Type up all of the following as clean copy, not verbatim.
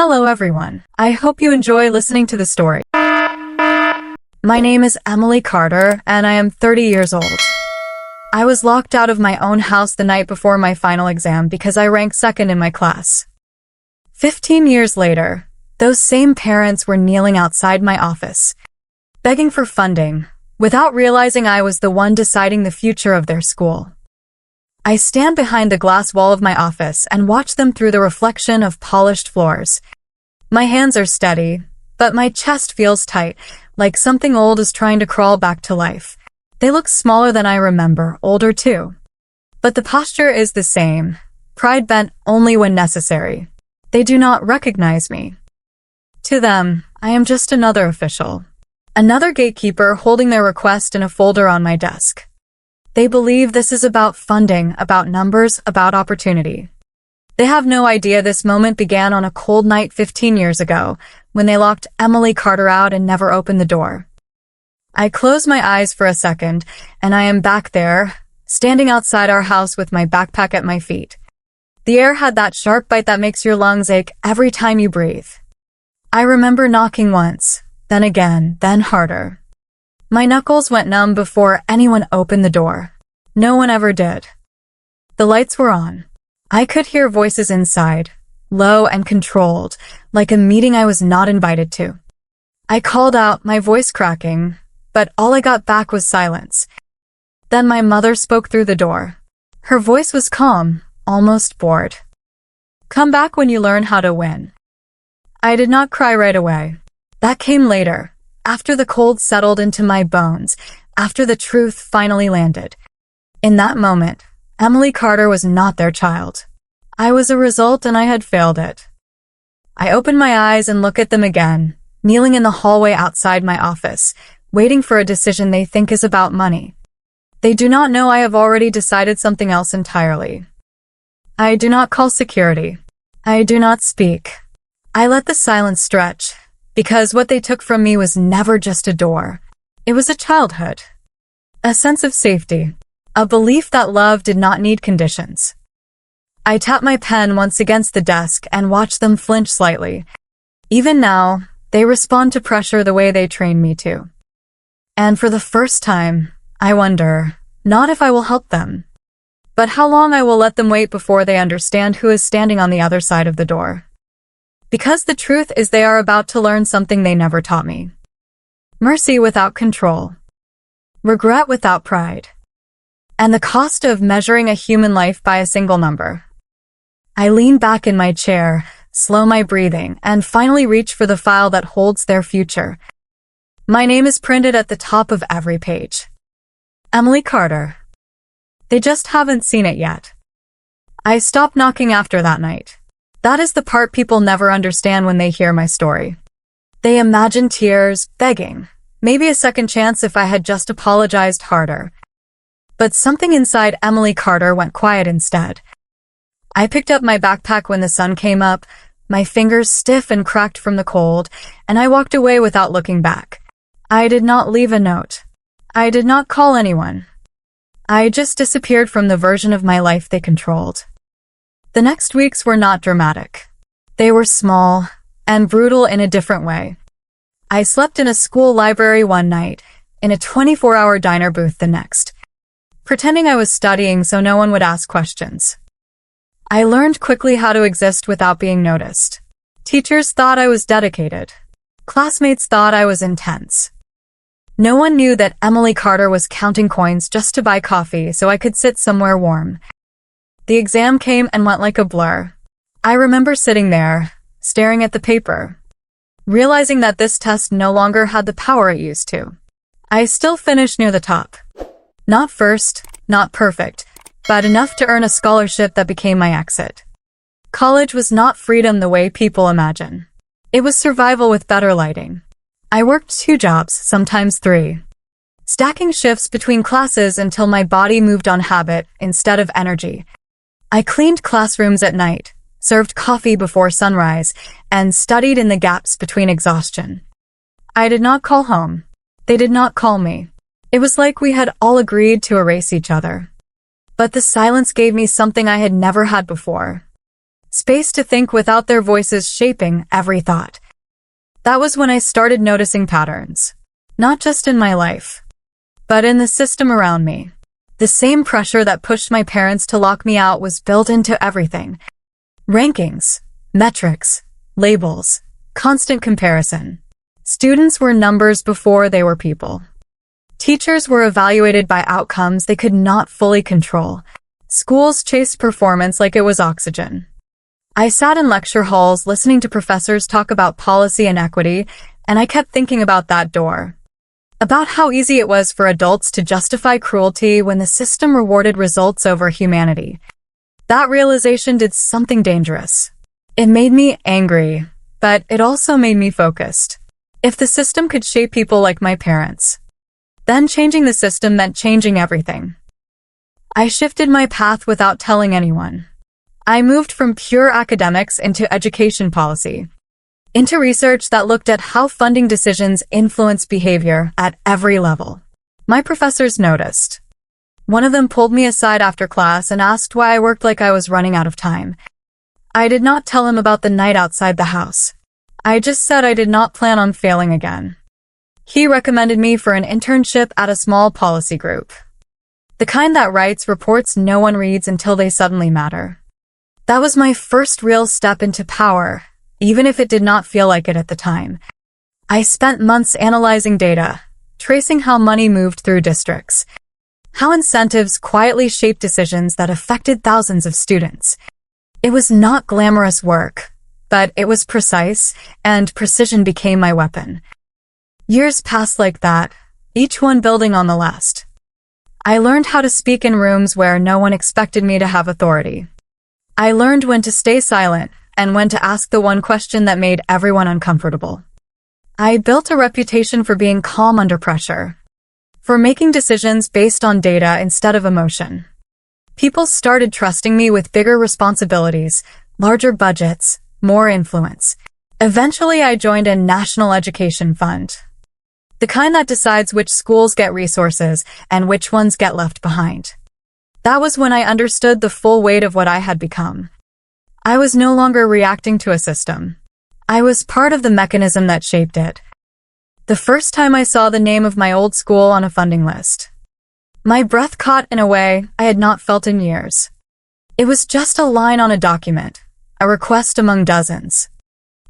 Hello everyone. I hope you enjoy listening to the story. My name is Emily Carter, and I am 30 years old. I was locked out of my own house the night before my final exam because I ranked second in my class. 15 years later, those same parents were kneeling outside my office, begging for funding, without realizing I was the one deciding the future of their school. I stand behind the glass wall of my office and watch them through the reflection of polished floors. My hands are steady, but my chest feels tight, like something old is trying to crawl back to life. They look smaller than I remember, older too. But the posture is the same, pride bent only when necessary. They do not recognize me. To them, I am just another official. Another gatekeeper holding their request in a folder on my desk. They believe this is about funding, about numbers, about opportunity. They have no idea this moment began on a cold night 15 years ago, when they locked Emily Carter out and never opened the door. I close my eyes for a second, and I am back there, standing outside our house with my backpack at my feet. The air had that sharp bite that makes your lungs ache every time you breathe. I remember knocking once, then again, then harder. My knuckles went numb before anyone opened the door. No one ever did. The lights were on. I could hear voices inside, low and controlled, like a meeting I was not invited to. I called out, my voice cracking, but all I got back was silence. Then my mother spoke through the door. Her voice was calm, almost bored. Come back when you learn how to win. I did not cry right away. That came later. After the cold settled into my bones, after the truth finally landed. In that moment, Emily Carter was not their child. I was a result and I had failed it. I open my eyes and look at them again, kneeling in the hallway outside my office, waiting for a decision they think is about money. They do not know I have already decided something else entirely. I do not call security. I do not speak. I let the silence stretch. Because what they took from me was never just a door. It was a childhood. A sense of safety. A belief that love did not need conditions. I tap my pen once against the desk and watch them flinch slightly. Even now, they respond to pressure the way they trained me to. And for the first time, I wonder, not if I will help them, but how long I will let them wait before they understand who is standing on the other side of the door. Because the truth is they are about to learn something they never taught me. Mercy without control. Regret without pride. And the cost of measuring a human life by a single number. I lean back in my chair, slow my breathing, and finally reach for the file that holds their future. My name is printed at the top of every page. Emily Carter. They just haven't seen it yet. I stopped knocking after that night. That is the part people never understand when they hear my story. They imagine tears, begging, maybe a second chance if I had just apologized harder. But something inside Emily Carter went quiet instead. I picked up my backpack when the sun came up, my fingers stiff and cracked from the cold, and I walked away without looking back. I did not leave a note. I did not call anyone. I just disappeared from the version of my life they controlled. The next weeks were not dramatic. They were small and brutal in a different way. I slept in a school library one night, in a 24-hour diner booth the next, pretending I was studying so no one would ask questions. I learned quickly how to exist without being noticed. Teachers thought I was dedicated. Classmates thought I was intense. No one knew that Emily Carter was counting coins just to buy coffee so I could sit somewhere warm. The exam came and went like a blur. I remember sitting there, staring at the paper, realizing that this test no longer had the power it used to. I still finished near the top. Not first, not perfect, but enough to earn a scholarship that became my exit. College was not freedom the way people imagine. It was survival with better lighting. I worked 2 jobs, sometimes 3, stacking shifts between classes until my body moved on habit instead of energy. I cleaned classrooms at night, served coffee before sunrise, and studied in the gaps between exhaustion. I did not call home. They did not call me. It was like we had all agreed to erase each other. But the silence gave me something I had never had before. space to think without their voices shaping every thought. That was when I started noticing patterns, not just in my life, but in the system around me. The same pressure that pushed my parents to lock me out was built into everything. Rankings, metrics, labels, constant comparison. Students were numbers before they were people. Teachers were evaluated by outcomes they could not fully control. Schools chased performance like it was oxygen. I sat in lecture halls listening to professors talk about policy and equity, and I kept thinking about that door. About how easy it was for adults to justify cruelty when the system rewarded results over humanity. That realization did something dangerous. It made me angry, but it also made me focused. If the system could shape people like my parents, then changing the system meant changing everything. I shifted my path without telling anyone. I moved from pure academics into education policy, into research that looked at how funding decisions influence behavior at every level. My professors noticed. One of them pulled me aside after class and asked why I worked like I was running out of time. I did not tell him about the night outside the house. I just said I did not plan on failing again. He recommended me for an internship at a small policy group. The kind that writes reports no one reads until they suddenly matter. That was my first real step into power, even if it did not feel like it at the time. I spent months analyzing data, tracing how money moved through districts, how incentives quietly shaped decisions that affected thousands of students. It was not glamorous work, but it was precise, and precision became my weapon. Years passed like that, each one building on the last. I learned how to speak in rooms where no one expected me to have authority. I learned when to stay silent and when to ask the one question that made everyone uncomfortable. I built a reputation for being calm under pressure, for making decisions based on data instead of emotion. People started trusting me with bigger responsibilities, larger budgets, more influence. Eventually, I joined a national education fund, the kind that decides which schools get resources and which ones get left behind. That was when I understood the full weight of what I had become. I was no longer reacting to a system. I was part of the mechanism that shaped it. The first time I saw the name of my old school on a funding list, my breath caught in a way I had not felt in years. It was just a line on a document, a request among dozens.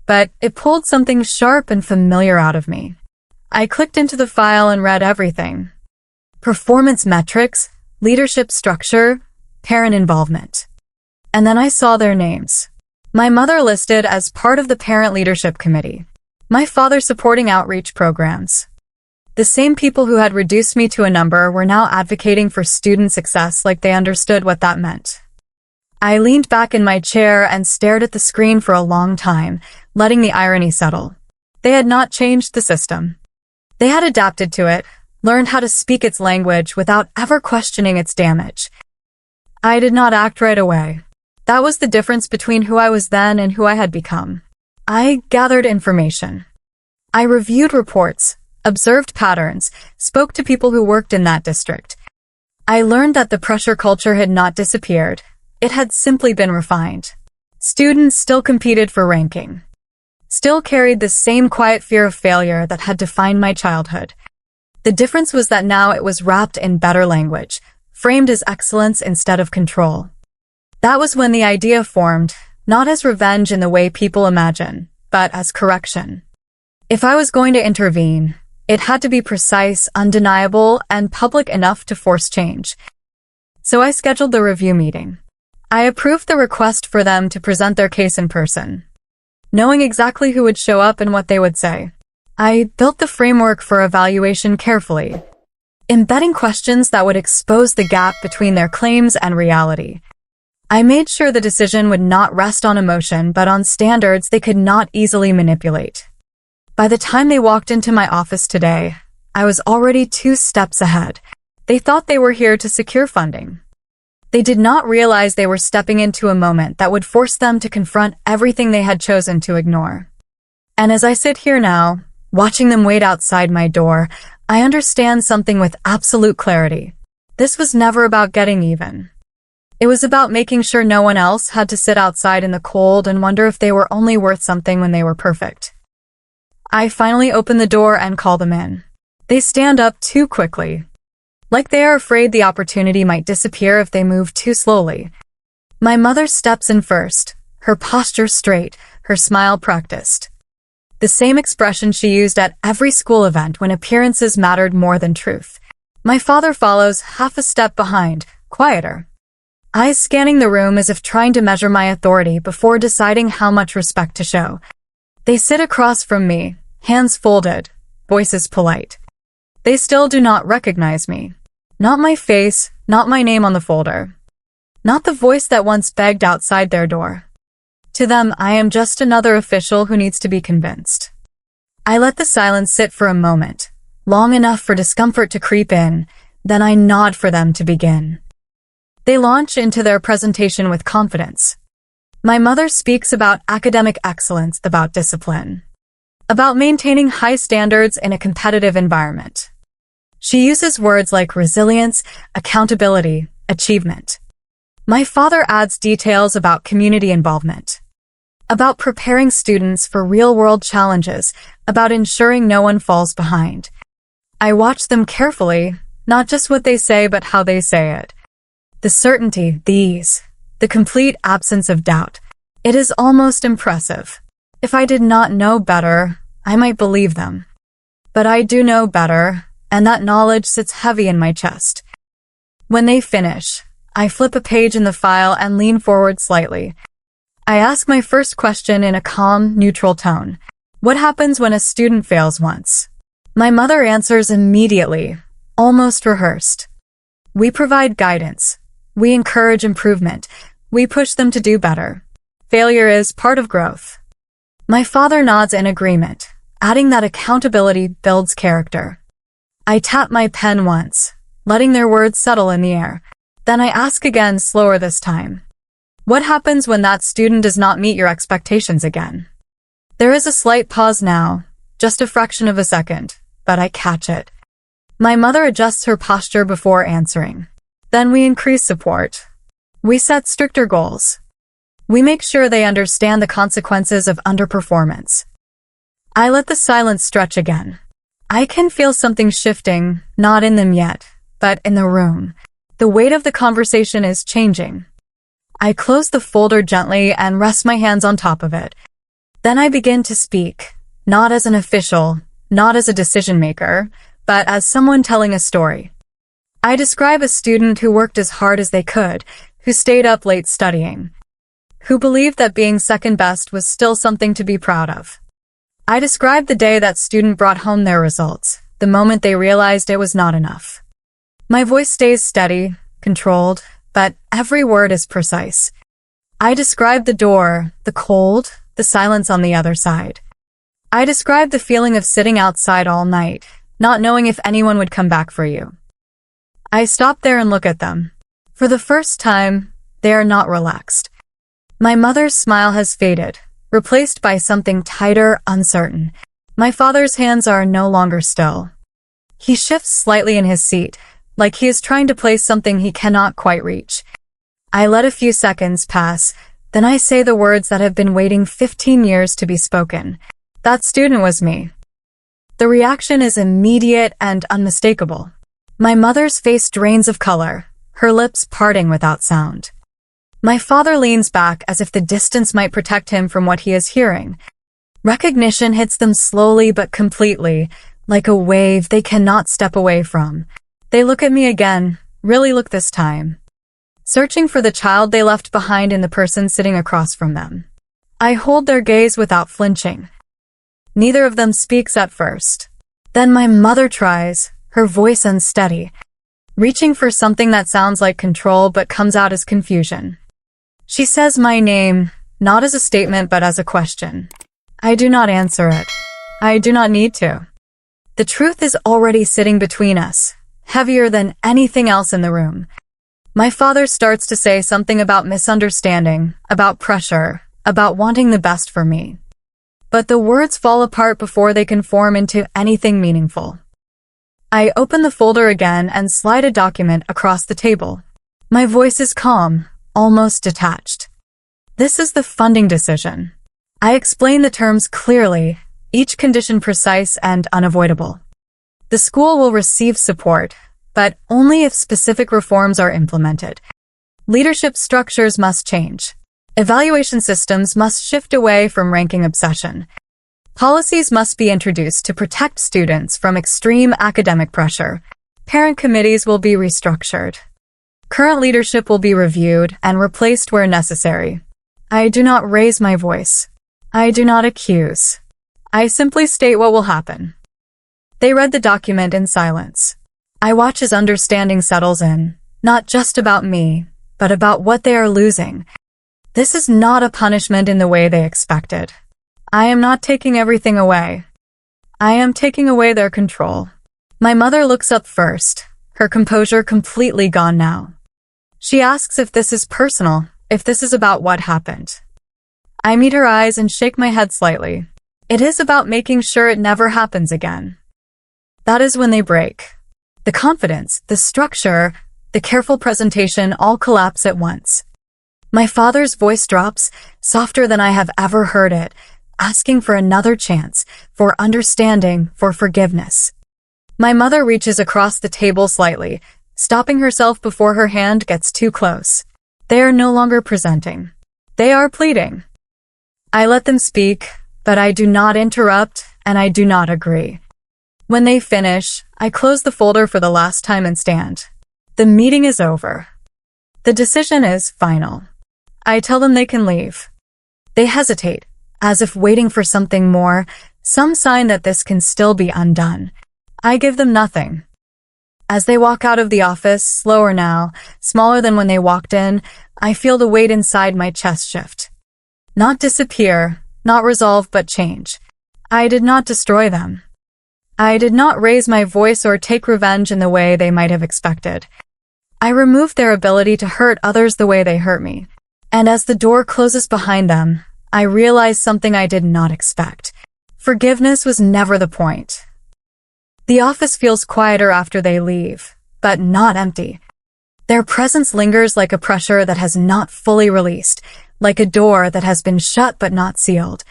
But it pulled something sharp and familiar out of me. I clicked into the file and read everything. Performance metrics, leadership structure, parent involvement. And then I saw their names. My mother listed as part of the parent leadership committee. My father supporting outreach programs. The same people who had reduced me to a number were now advocating for student success like they understood what that meant. I leaned back in my chair and stared at the screen for a long time, letting the irony settle. They had not changed the system. They had adapted to it, learned how to speak its language without ever questioning its damage. I did not act right away. That was the difference between who I was then and who I had become. I gathered information. I reviewed reports, observed patterns, spoke to people who worked in that district. I learned that the pressure culture had not disappeared. It had simply been refined. Students still competed for ranking, still carried the same quiet fear of failure that had defined my childhood. The difference was that now it was wrapped in better language, framed as excellence instead of control. That was when the idea formed, not as revenge in the way people imagine, but as correction. If I was going to intervene, it had to be precise, undeniable, and public enough to force change. So I scheduled the review meeting. I approved the request for them to present their case in person, knowing exactly who would show up and what they would say. I built the framework for evaluation carefully, embedding questions that would expose the gap between their claims and reality. I made sure the decision would not rest on emotion but on standards they could not easily manipulate. By the time they walked into my office today, I was already 2 steps ahead. They thought they were here to secure funding. They did not realize they were stepping into a moment that would force them to confront everything they had chosen to ignore. And as I sit here now, watching them wait outside my door, I understand something with absolute clarity. This was never about getting even. It was about making sure no one else had to sit outside in the cold and wonder if they were only worth something when they were perfect. I finally open the door and call them in. They stand up too quickly, like they are afraid the opportunity might disappear if they move too slowly. My mother steps in first, her posture straight, her smile practiced. The same expression she used at every school event when appearances mattered more than truth. My father follows half a step behind, quieter, eyes scanning the room as if trying to measure my authority before deciding how much respect to show. They sit across from me, hands folded, voices polite. They still do not recognize me. Not my face, not my name on the folder. Not the voice that once begged outside their door. To them, I am just another official who needs to be convinced. I let the silence sit for a moment, long enough for discomfort to creep in, then I nod for them to begin. They launch into their presentation with confidence. My mother speaks about academic excellence, about discipline, about maintaining high standards in a competitive environment. She uses words like resilience, accountability, achievement. My father adds details about community involvement, about preparing students for real-world challenges, about ensuring no one falls behind. I watch them carefully, not just what they say but how they say it. The certainty, the ease, the complete absence of doubt. It is almost impressive. If I did not know better, I might believe them. But I do know better, and that knowledge sits heavy in my chest. When they finish, I flip a page in the file and lean forward slightly. I ask my first question in a calm, neutral tone. What happens when a student fails once? My mother answers immediately, almost rehearsed. We provide guidance. We encourage improvement. We push them to do better. Failure is part of growth. My father nods in agreement, adding that accountability builds character. I tap my pen once, letting their words settle in the air. Then I ask again, slower this time. What happens when that student does not meet your expectations again? There is a slight pause now, just a fraction of a second, but I catch it. My mother adjusts her posture before answering. Then we increase support. We set stricter goals. We make sure they understand the consequences of underperformance. I let the silence stretch again. I can feel something shifting, not in them yet, but in the room. The weight of the conversation is changing. I close the folder gently and rest my hands on top of it. Then I begin to speak, not as an official, not as a decision maker, but as someone telling a story. I describe a student who worked as hard as they could, who stayed up late studying, who believed that being second best was still something to be proud of. I describe the day that student brought home their results, the moment they realized it was not enough. My voice stays steady, controlled, but every word is precise. I describe the door, the cold, the silence on the other side. I describe the feeling of sitting outside all night, not knowing if anyone would come back for you. I stop there and look at them. For the first time, they are not relaxed. My mother's smile has faded, replaced by something tighter, uncertain. My father's hands are no longer still. He shifts slightly in his seat, like he is trying to place something he cannot quite reach. I let a few seconds pass, then I say the words that have been waiting 15 years to be spoken. That student was me. The reaction is immediate and unmistakable. My mother's face drains of color, her lips parting without sound. My father leans back as if the distance might protect him from what he is hearing. Recognition hits them slowly but completely, like a wave they cannot step away from. They look at me again, really look this time, searching for the child they left behind in the person sitting across from them. I hold their gaze without flinching. Neither of them speaks at first. Then my mother tries, her voice unsteady, reaching for something that sounds like control but comes out as confusion. She says my name, not as a statement but as a question. I do not answer it. I do not need to. The truth is already sitting between us, heavier than anything else in the room. My father starts to say something about misunderstanding, about pressure, about wanting the best for me. But the words fall apart before they can form into anything meaningful. I open the folder again and slide a document across the table. My voice is calm, almost detached. This is the funding decision. I explain the terms clearly, each condition precise and unavoidable. The school will receive support, but only if specific reforms are implemented. Leadership structures must change. Evaluation systems must shift away from ranking obsession. Policies must be introduced to protect students from extreme academic pressure. Parent committees will be restructured. Current leadership will be reviewed and replaced where necessary. I do not raise my voice. I do not accuse. I simply state what will happen. They read the document in silence. I watch as understanding settles in, not just about me, but about what they are losing. This is not a punishment in the way they expected. I am not taking everything away. I am taking away their control. My mother looks up first, her composure completely gone now. She asks if this is personal, if this is about what happened. I meet her eyes and shake my head slightly. It is about making sure it never happens again. That is when they break. The confidence, the structure, the careful presentation all collapse at once. My father's voice drops, softer than I have ever heard it, asking for another chance, for understanding, for forgiveness. My mother reaches across the table slightly, stopping herself before her hand gets too close. They are no longer presenting. They are pleading. I let them speak, but I do not interrupt, and I do not agree. When they finish, I close the folder for the last time and stand. The meeting is over. The decision is final. I tell them they can leave. They hesitate, as if waiting for something more, some sign that this can still be undone. I give them nothing. As they walk out of the office, slower now, smaller than when they walked in, I feel the weight inside my chest shift. Not disappear, not resolve, but change. I did not destroy them. I did not raise my voice or take revenge in the way they might have expected. I removed their ability to hurt others the way they hurt me. And as the door closes behind them, I realize something I did not expect. Forgiveness was never the point. The office feels quieter after they leave, but not empty. Their presence lingers like a pressure that has not fully released, like a door that has been shut but not sealed.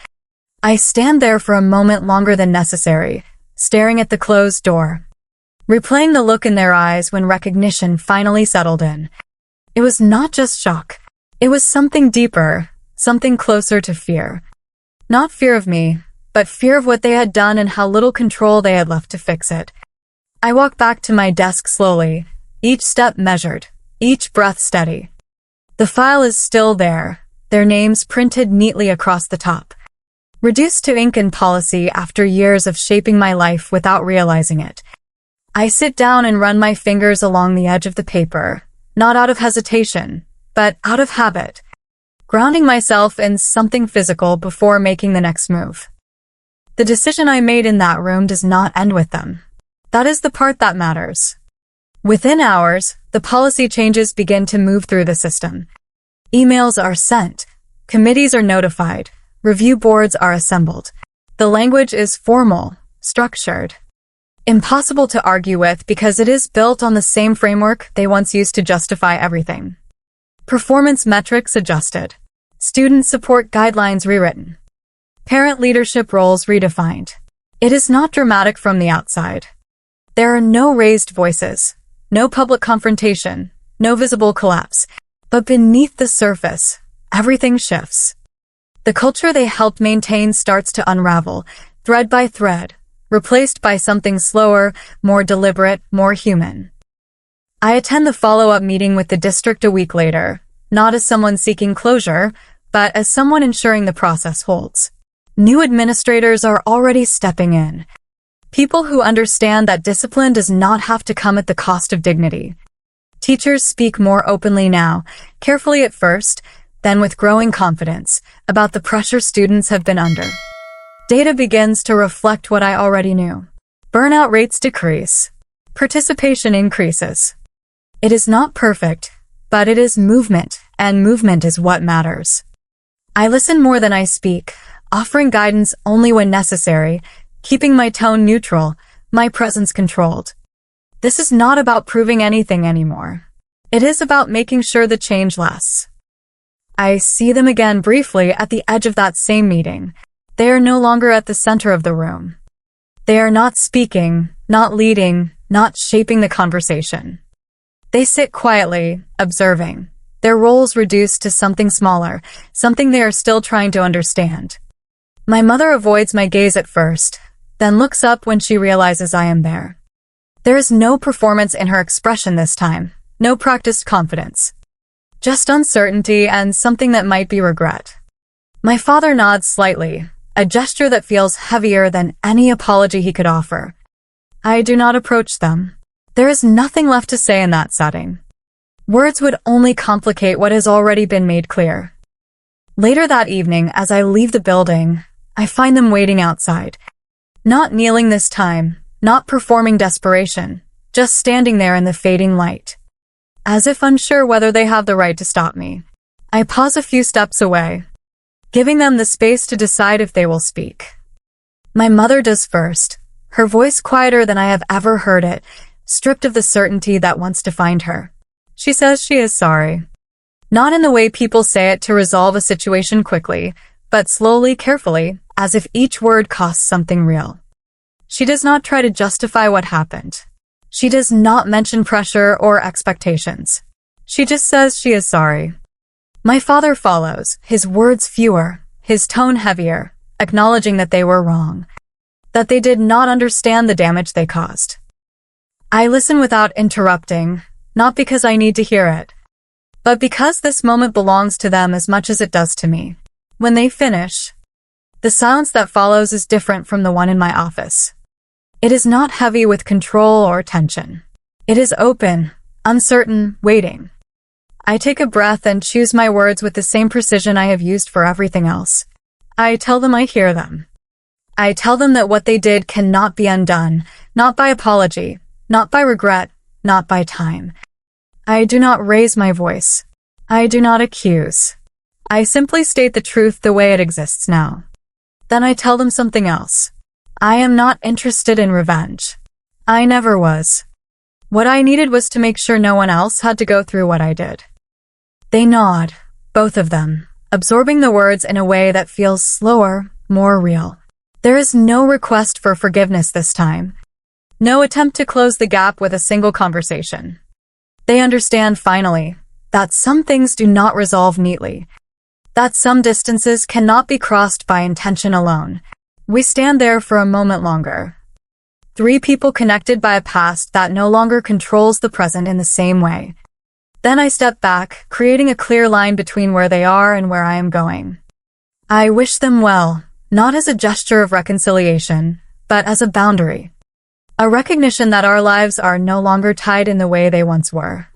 I stand there for a moment longer than necessary, staring at the closed door, replaying the look in their eyes when recognition finally settled in. It was not just shock. It was something deeper, something closer to fear. Not fear of me, but fear of what they had done and how little control they had left to fix it. I walk back to my desk slowly, each step measured, each breath steady. The file is still there, their names printed neatly across the top. Reduced to ink and policy after years of shaping my life without realizing it. I sit down and run my fingers along the edge of the paper, not out of hesitation, but out of habit, grounding myself in something physical before making the next move. The decision I made in that room does not end with them. That is the part that matters. Within hours, the policy changes begin to move through the system. Emails are sent, committees are notified, review boards are assembled. The language is formal, structured, impossible to argue with because it is built on the same framework they once used to justify everything. Performance metrics adjusted. Student support guidelines rewritten. Parent leadership roles redefined. It is not dramatic from the outside. There are no raised voices, no public confrontation, no visible collapse. But beneath the surface, everything shifts. The culture they helped maintain starts to unravel, thread by thread, replaced by something slower, more deliberate, more human. I attend the follow-up meeting with the district a week later, not as someone seeking closure, but as someone ensuring the process holds. New administrators are already stepping in. People who understand that discipline does not have to come at the cost of dignity. Teachers speak more openly now, carefully at first, then with growing confidence, about the pressure students have been under. Data begins to reflect what I already knew. Burnout rates decrease. Participation increases. It is not perfect, but it is movement, and movement is what matters. I listen more than I speak, offering guidance only when necessary, keeping my tone neutral, my presence controlled. This is not about proving anything anymore. It is about making sure the change lasts. I see them again briefly at the edge of that same meeting. They are no longer at the center of the room. They are not speaking, not leading, not shaping the conversation. They sit quietly, observing, their roles reduced to something smaller, something they are still trying to understand. My mother avoids my gaze at first, then looks up when she realizes I am there. There is no performance in her expression this time, no practiced confidence. Just uncertainty and something that might be regret. My father nods slightly, a gesture that feels heavier than any apology he could offer. I do not approach them. There is nothing left to say in that setting. Words would only complicate what has already been made clear. Later that evening, as I leave the building, I find them waiting outside. Not kneeling this time, not performing desperation, just standing there in the fading light. As if unsure whether they have the right to stop me. I pause a few steps away, giving them the space to decide if they will speak. My mother does first, her voice quieter than I have ever heard it, stripped of the certainty that once defined her. She says she is sorry. Not in the way people say it to resolve a situation quickly, but slowly, carefully, as if each word costs something real. She does not try to justify what happened. She does not mention pressure or expectations. She just says she is sorry. My father follows, his words fewer, his tone heavier, acknowledging that they were wrong, that they did not understand the damage they caused. I listen without interrupting, not because I need to hear it, but because this moment belongs to them as much as it does to me. When they finish, the silence that follows is different from the one in my office. It is not heavy with control or tension. It is open, uncertain, waiting. I take a breath and choose my words with the same precision I have used for everything else. I tell them I hear them. I tell them that what they did cannot be undone, not by apology, not by regret, not by time. I do not raise my voice. I do not accuse. I simply state the truth the way it exists now. Then I tell them something else. I am not interested in revenge. I never was. What I needed was to make sure no one else had to go through what I did. They nod, both of them, absorbing the words in a way that feels slower, more real. There is no request for forgiveness this time. No attempt to close the gap with a single conversation. They understand finally that some things do not resolve neatly, that some distances cannot be crossed by intention alone. We stand there for a moment longer. Three people connected by a past that no longer controls the present in the same way. Then I step back, creating a clear line between where they are and where I am going. I wish them well, not as a gesture of reconciliation, but as a boundary. A recognition that our lives are no longer tied in the way they once were.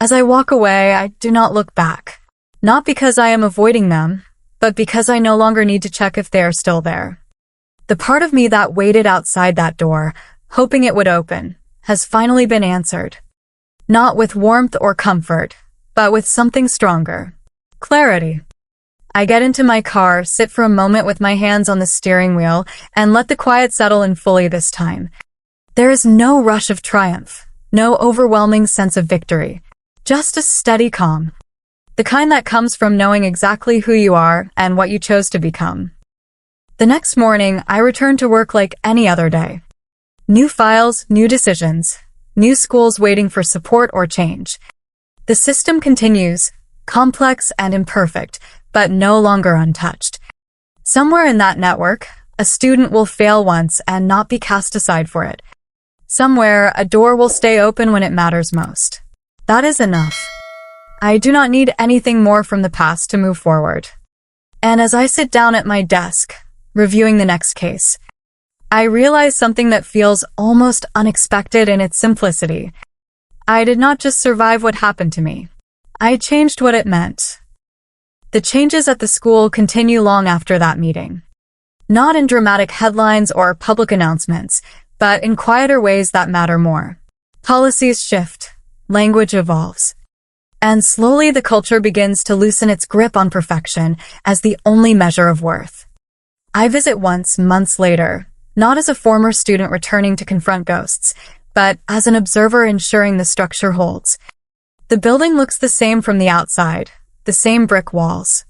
As I walk away, I do not look back. Not because I am avoiding them, but because I no longer need to check if they are still there. The part of me that waited outside that door, hoping it would open, has finally been answered. Not with warmth or comfort, but with something stronger. Clarity. I get into my car, sit for a moment with my hands on the steering wheel, and let the quiet settle in fully this time. There is no rush of triumph, no overwhelming sense of victory, just a steady calm. The kind that comes from knowing exactly who you are and what you chose to become. The next morning, I return to work like any other day. New files, new decisions, new schools waiting for support or change. The system continues, complex and imperfect, but no longer untouched. Somewhere in that network, a student will fail once and not be cast aside for it. Somewhere, a door will stay open when it matters most. That is enough. I do not need anything more from the past to move forward. And as I sit down at my desk, reviewing the next case, I realize something that feels almost unexpected in its simplicity. I did not just survive what happened to me. I changed what it meant. The changes at the school continue long after that meeting. Not in dramatic headlines or public announcements, but in quieter ways that matter more. Policies shift, language evolves, and slowly the culture begins to loosen its grip on perfection as the only measure of worth. I visit once, months later, not as a former student returning to confront ghosts, but as an observer ensuring the structure holds. The building looks the same from the outside, the same brick walls,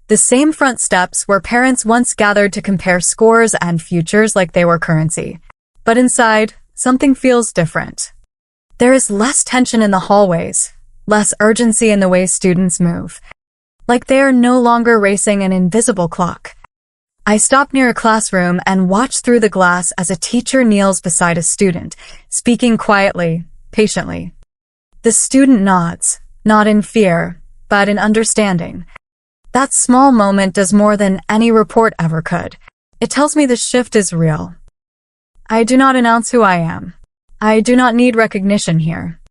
the same front steps where parents once gathered to compare scores and futures like they were currency. But inside, something feels different. There is less tension in the hallways, less urgency in the way students move, like they are no longer racing an invisible clock. I stop near a classroom and watch through the glass as a teacher kneels beside a student, speaking quietly, patiently. The student nods, not in fear, but in understanding. That small moment does more than any report ever could. It tells me the shift is real. I do not announce who I am. I do not need recognition here.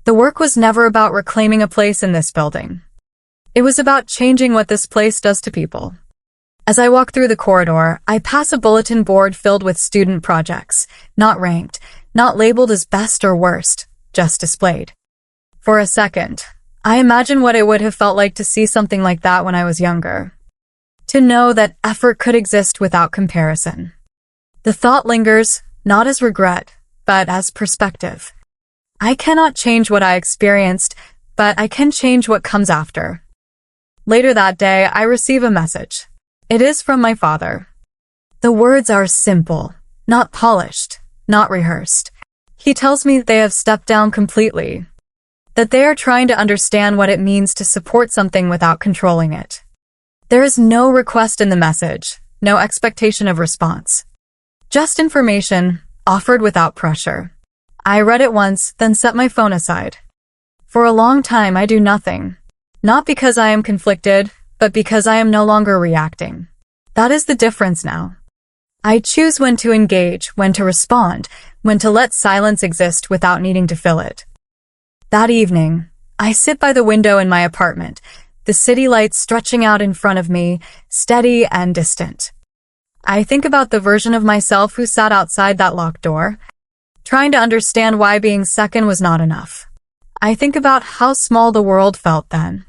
The work was never about reclaiming a place in this building. It was about changing what this place does to people. As I walk through the corridor, I pass a bulletin board filled with student projects, not ranked, not labeled as best or worst, just displayed. For a second, I imagine what it would have felt like to see something like that when I was younger. To know that effort could exist without comparison. The thought lingers, not as regret, but as perspective. I cannot change what I experienced, but I can change what comes after. Later that day, I receive a message. It is from my father. The words are simple, not polished, not rehearsed. He tells me they have stepped down completely, that they are trying to understand what it means to support something without controlling it. There is no request in the message, no expectation of response. Just information, offered without pressure. I read it once, then set my phone aside. For a long time, I do nothing. Not because I am conflicted, but because I am no longer reacting. That is the difference now. I choose when to engage, when to respond, when to let silence exist without needing to fill it. That evening, I sit by the window in my apartment, the city lights stretching out in front of me, steady and distant. I think about the version of myself who sat outside that locked door, trying to understand why being second was not enough. I think about how small the world felt then.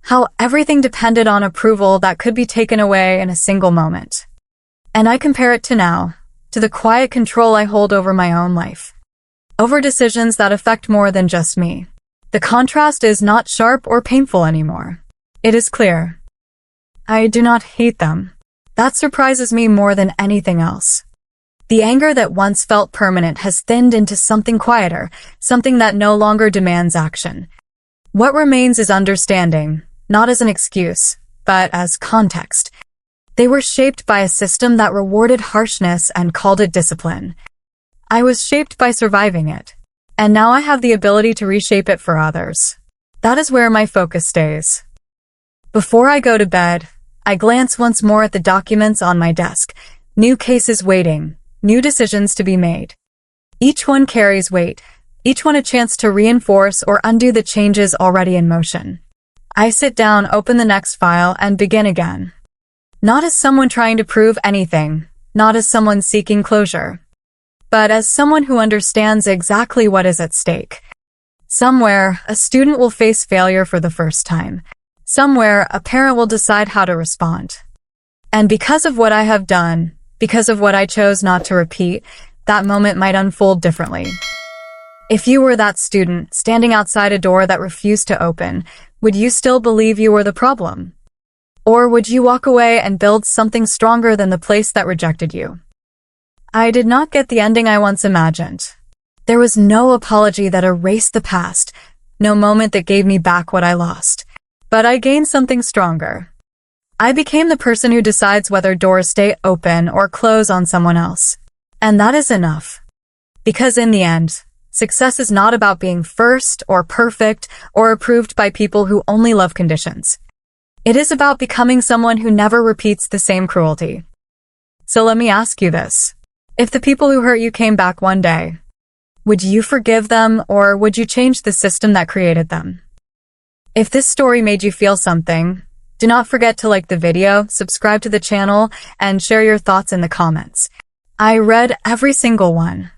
How everything depended on approval that could be taken away in a single moment. And I compare it to now, to the quiet control I hold over my own life. Over decisions that affect more than just me. The contrast is not sharp or painful anymore. It is clear. I do not hate them. That surprises me more than anything else. The anger that once felt permanent has thinned into something quieter, something that no longer demands action. What remains is understanding, not as an excuse, but as context. They were shaped by a system that rewarded harshness and called it discipline. I was shaped by surviving it, and now I have the ability to reshape it for others. That is where my focus stays. Before I go to bed, I glance once more at the documents on my desk. New cases waiting, new decisions to be made. Each one carries weight, each one a chance to reinforce or undo the changes already in motion. I sit down, open the next file, and begin again. Not as someone trying to prove anything, not as someone seeking closure, but as someone who understands exactly what is at stake. Somewhere, a student will face failure for the first time. Somewhere, a parent will decide how to respond. And because of what I have done, because of what I chose not to repeat, that moment might unfold differently. If you were that student, standing outside a door that refused to open, would you still believe you were the problem? Or would you walk away and build something stronger than the place that rejected you? I did not get the ending I once imagined. There was no apology that erased the past, no moment that gave me back what I lost. But I gained something stronger. I became the person who decides whether doors stay open or close on someone else. And that is enough. Because in the end, success is not about being first or perfect or approved by people who only love conditions. It is about becoming someone who never repeats the same cruelty. So let me ask you this. If the people who hurt you came back one day, would you forgive them or would you change the system that created them? If this story made you feel something, do not forget to like the video, subscribe to the channel, and share your thoughts in the comments. I read every single one.